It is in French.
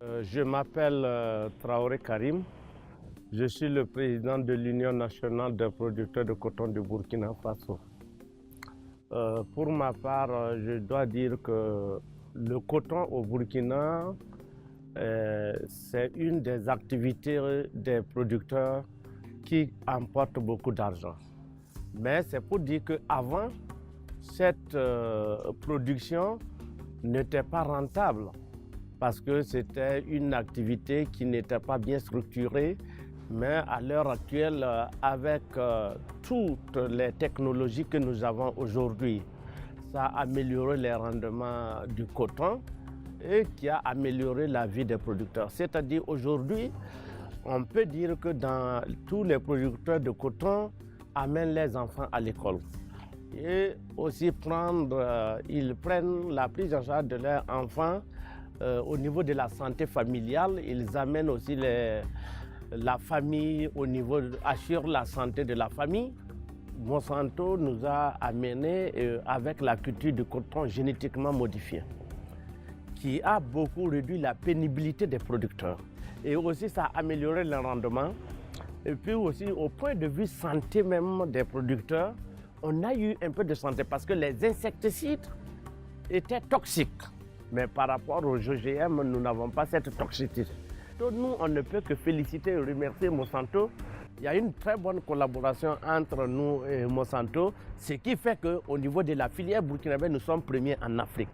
Je m'appelle Traoré Karim. Je suis le président de l'Union nationale des producteurs de coton du Burkina Faso. Pour ma part, je dois dire que le coton au Burkina, c'est une des activités des producteurs qui emporte beaucoup d'argent. Mais c'est pour dire qu'avant, cette production n'était pas rentable parce que c'était une activité qui n'était pas bien structurée. Mais à l'heure actuelle, avec toutes les technologies que nous avons aujourd'hui, ça a amélioré les rendements du coton et qui a amélioré la vie des producteurs. C'est-à-dire aujourd'hui, on peut dire que tous les producteurs de coton amènent les enfants à l'école. Et aussi ils prennent la prise en charge de leurs enfants au niveau de la santé familiale. Ils amènent aussi la famille assurent la santé de la famille. Monsanto nous a amené avec la culture du coton génétiquement modifié, qui a beaucoup réduit la pénibilité des producteurs. Et aussi ça a amélioré le rendement. Et puis aussi au point de vue santé même des producteurs, on a eu un peu de santé parce que les insecticides étaient toxiques. Mais par rapport aux OGM, nous n'avons pas cette toxicité. Donc nous, on ne peut que féliciter et remercier Monsanto. Il y a une très bonne collaboration entre nous et Monsanto, ce qui fait qu'au niveau de la filière burkinabé, nous sommes premiers en Afrique.